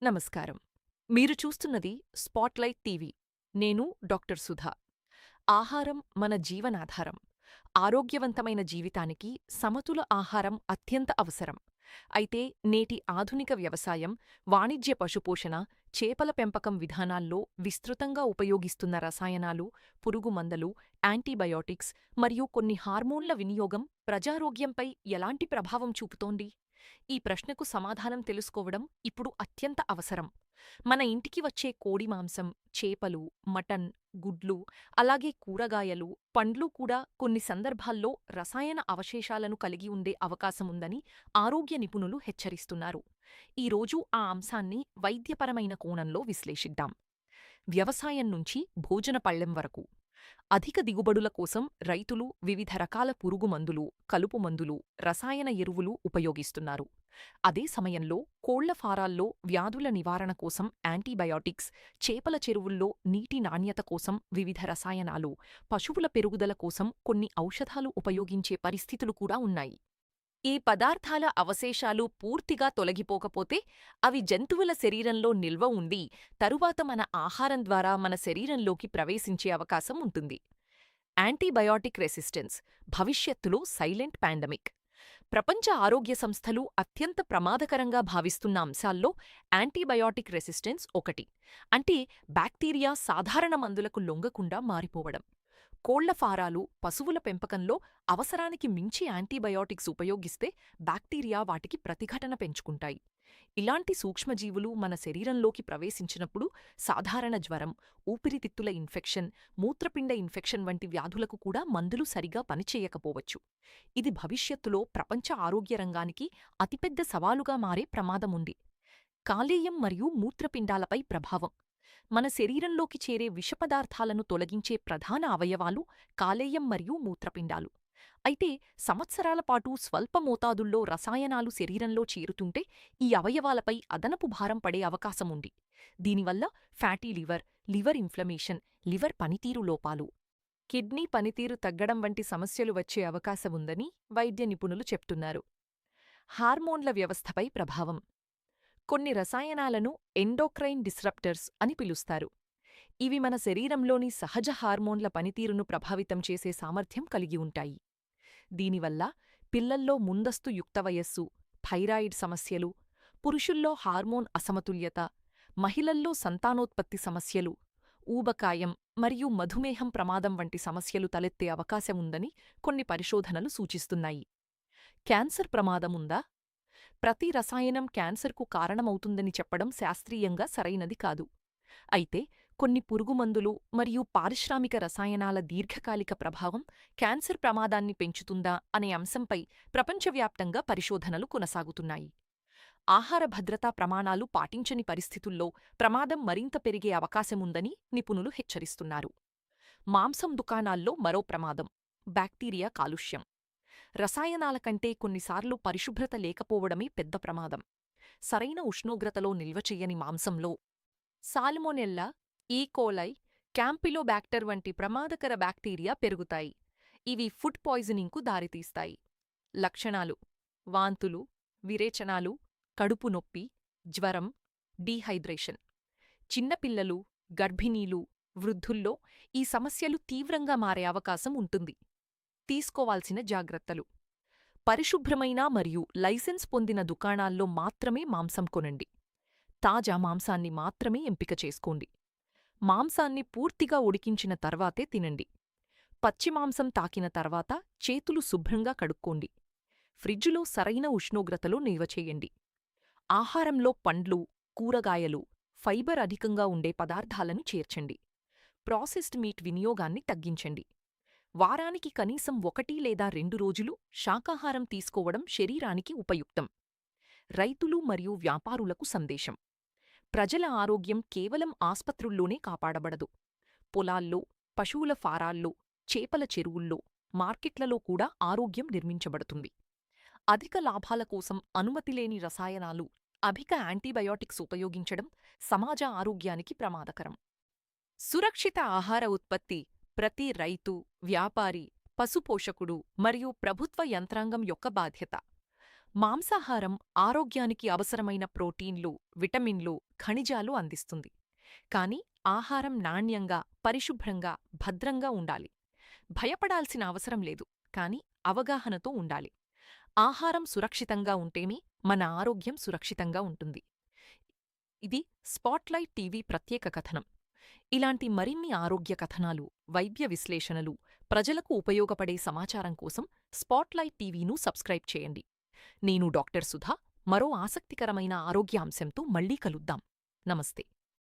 నమస్కారం. మీరు చూస్తున్నది స్పాట్లైట్ టీవీ. నేను డాక్టర్ సుధా. ఆహారం మన జీవనాధారం. ఆరోగ్యవంతమైన జీవితానికి సమతుల ఆహారం అత్యంత అవసరం. అయితే నేటి ఆధునిక వ్యవసాయం, వాణిజ్య పశుపోషణ, చేపల పెంపకం విధానాల్లో విస్తృతంగా ఉపయోగిస్తున్న రసాయనాలు, పురుగుమందులు, యాంటీబయాటిక్స్ మరియు కొన్ని హార్మోన్ల వినియోగం ప్రజారోగ్యంపై ఎలాంటి ప్రభావం చూపుతోంది? ఈ ప్రశ్నకు సమాధానం తెలుసుకోవడం ఇప్పుడు అత్యంత అవసరం. మన ఇంటికి వచ్చే కోడి మాంసం, చేపలు, మటన్, గుడ్లు, అలాగే కూరగాయలు, పండ్లు కూడా కొన్ని సందర్భాల్లో రసాయన అవశేషాలను కలిగి ఉండే అవకాశముందని ఆరోగ్య నిపుణులు హెచ్చరిస్తున్నారు. ఈరోజు ఆ అంశాన్ని వైద్యపరమైన కోణంలో విశ్లేషిద్దాం. వ్యవసాయం నుంచి భోజన పళ్ళెం వరకు అధిక దిగుబడుల కోసం రైతులు వివిధ రకాల పురుగుమందులు, కలుపు మందులు, రసాయన ఎరువులు ఉపయోగిస్తున్నారు. అదే సమయంలో కోళ్ల ఫారాల్లో వ్యాధుల నివారణ కోసం యాంటీబయాటిక్స్, చేపల చెరువుల్లో నీటి నాణ్యత కోసం వివిధ రసాయనాలు, పశువుల పెరుగుదల కోసం కొన్ని ఔషధాలు ఉపయోగించే పరిస్థితులు కూడా ఉన్నాయి. ఈ పదార్థాల అవశేషాలు పూర్తిగా తొలగిపోకపోతే అవి జంతువుల శరీరంలో నిల్వ ఉండి తరువాత మన ఆహారం ద్వారా మన శరీరంలోకి ప్రవేశించే అవకాశం ఉంటుంది. యాంటీబయాటిక్ రెసిస్టెన్స్ భవిష్యత్తులో సైలెంట్ పాండమిక్. ప్రపంచ ఆరోగ్య సంస్థలు అత్యంత ప్రమాదకరంగా భావిస్తున్న అంశాల్లో యాంటీబయాటిక్ రెసిస్టెన్స్ ఒకటి. అంటే బ్యాక్టీరియా సాధారణ మందులకు లొంగకుండా మారిపోవడం. కోళ్ల ఫారాలు, పశువుల పెంపకంలో అవసరానికి మించి యాంటీబయాటిక్స్ ఉపయోగిస్తే బ్యాక్టీరియా వాటికి ప్రతిఘటన పెంచుకుంటాయి. ఇలాంటి సూక్ష్మజీవులు మన శరీరంలోకి ప్రవేశించినప్పుడు సాధారణ జ్వరం, ఊపిరితిత్తుల ఇన్ఫెక్షన్, మూత్రపిండ ఇన్ఫెక్షన్ వంటి వ్యాధులకు కూడా మందులు సరిగా పనిచేయకపోవచ్చు. ఇది భవిష్యత్తులో ప్రపంచ ఆరోగ్య రంగానికి అతిపెద్ద సవాలుగా మారే ప్రమాదముంది. కాలేయం మరియు మూత్రపిండాలపై ప్రభావం. మన శరీరంలోకి చేరే విషపదార్థాలను తొలగించే ప్రధాన అవయవాలు కాలేయం మరియు మూత్రపిండాలు. అయితే సంవత్సరాల పాటు స్వల్ప మోతాదుల్లో రసాయనాలు శరీరంలో చేరుతుంటే ఈ అవయవాలపై అదనపు భారం పడే అవకాశముంది. దీనివల్ల fatty liver, liver inflammation, liver పనితీరు లోపాలు, కిడ్నీ పనితీరు తగ్గడం వంటి సమస్యలు వచ్చే అవకాశముందని వైద్య నిపుణులు చెప్తున్నారు. హార్మోన్ల వ్యవస్థపై ప్రభావం. కొన్ని రసాయనాలను ఎండోక్రైన్ డిస్రప్టర్స్ అని పిలుస్తారు. ఇవి మన శరీరంలోని సహజ హార్మోన్ల పనితీరును ప్రభావితం చేసే సామర్థ్యం కలిగి ఉంటాయి. దీనివల్ల పిల్లల్లో ముందస్తు యుక్తవయస్సు, థైరాయిడ్ సమస్యలు, పురుషుల్లో హార్మోన్ అసమతుల్యత, మహిళల్లో సంతానోత్పత్తి సమస్యలు, ఊబకాయం మరియు మధుమేహం ప్రమాదం వంటి సమస్యలు తలెత్తే అవకాశముందని కొన్ని పరిశోధనలు సూచిస్తున్నాయి. క్యాన్సర్ ప్రమాదముందా? ప్రతి రసాయనం క్యాన్సర్కు కారణమవుతుందని చెప్పడం శాస్త్రీయంగా సరైనది కాదు. అయితే కొన్ని పురుగుమందులు మరియు పారిశ్రామిక రసాయనాల దీర్ఘకాలిక ప్రభావం క్యాన్సర్ ప్రమాదాన్ని పెంచుతుందా అనే అంశంపై ప్రపంచవ్యాప్తంగా పరిశోధనలు కొనసాగుతున్నాయి. ఆహార భద్రతా ప్రమాణాలు పాటించని పరిస్థితుల్లో ప్రమాదం మరింత పెరిగే అవకాశముందని నిపుణులు హెచ్చరిస్తున్నారు. మాంసం దుకాణాల్లో మరో ప్రమాదం బ్యాక్టీరియా కాలుష్యం. రసాయనాల కంటే కొన్నిసార్లు పరిశుభ్రత లేకపోవడమే పెద్ద ప్రమాదం. సరైన ఉష్ణోగ్రతలో నిల్వచెయ్యని మాంసంలో సాల్మొనెల్లా, ఈకోలై, క్యాంపిలోబాక్టర్ వంటి ప్రమాదకర బ్యాక్టీరియా పెరుగుతాయి. ఇవి ఫుడ్ పాయిజనింగ్కు దారితీస్తాయి. లక్షణాలు: వాంతులు, విరేచనాలు, కడుపు నొప్పి, జ్వరం, డీహైడ్రేషన్. చిన్నపిల్లలు, గర్భిణీలు, వృద్ధుల్లో ఈ సమస్యలు తీవ్రంగా మారే అవకాశం ఉంటుంది. తీసుకోవాల్సిన జాగ్రత్తలు: పరిశుభ్రమైన మరియు లైసెన్స్ పొందిన దుకాణాల్లో మాత్రమే మాంసం కొనండి. తాజా మాంసాన్ని మాత్రమే ఎంపిక చేసుకోండి. మాంసాన్ని పూర్తిగా ఉడికించిన తర్వాతే తినండి. పచ్చిమాంసం తాకిన తర్వాత చేతులు శుభ్రంగా కడుక్కోండి. ఫ్రిడ్జులో సరైన ఉష్ణోగ్రతలో నిల్వచేయండి. ఆహారంలో పండ్లు, కూరగాయలు, ఫైబర్ అధికంగా ఉండే పదార్థాలను చేర్చండి. ప్రాసెస్డ్ మీట్ వినియోగాన్ని తగ్గించండి. వారానికి కనీసం 1 లేదా 2 రోజులు శాకాహారం తీసుకోవడం శరీరానికి ఉపయుక్తం. రైతులు మరియు వ్యాపారులకు సందేశం: ప్రజల ఆరోగ్యం కేవలం ఆస్పత్రుల్లోనే కాపాడబడదు. పొలాల్లో, పశువుల ఫారాల్లో, చేపల చెరువుల్లో, మార్కెట్లలో కూడా ఆరోగ్యం నిర్మించబడుతుంది. అధిక లాభాల కోసం అనుమతిలేని రసాయనాలు, అధిక యాంటీబయాటిక్స్ ఉపయోగించడం సమాజ ఆరోగ్యానికి ప్రమాదకరం. సురక్షిత ఆహార ఉత్పత్తి ప్రతి రైతు, వ్యాపారి, పశుపోషకుడు మరియు ప్రభుత్వ యంత్రాంగం యొక్క బాధ్యత. మాంసాహారం ఆరోగ్యానికి అవసరమైన ప్రోటీన్లు, విటమిన్లు, ఖనిజాలు అందిస్తుంది. కాని ఆహారం నాణ్యంగా, పరిశుభ్రంగా, భద్రంగా ఉండాలి. భయపడాల్సిన అవసరం లేదు, కాని అవగాహనతో ఉండాలి. ఆహారం సురక్షితంగా ఉంటేనే మన ఆరోగ్యం సురక్షితంగా ఉంటుంది. ఇది స్పాట్లైట్ టీవీ ప్రత్యేక కథనం. ఇలాంటి మరిన్ని ఆరోగ్య కథనాలు, వైద్య విశ్లేషణలు, ప్రజలకు ఉపయోగపడే సమాచారం కోసం స్పాట్లైట్ టీవీను సబ్స్క్రైబ్ చేయండి. నేను డాక్టర్ సుధా. మరో ఆసక్తికరమైన ఆరోగ్యాంశంతో మళ్ళీ కలుద్దాం. నమస్తే.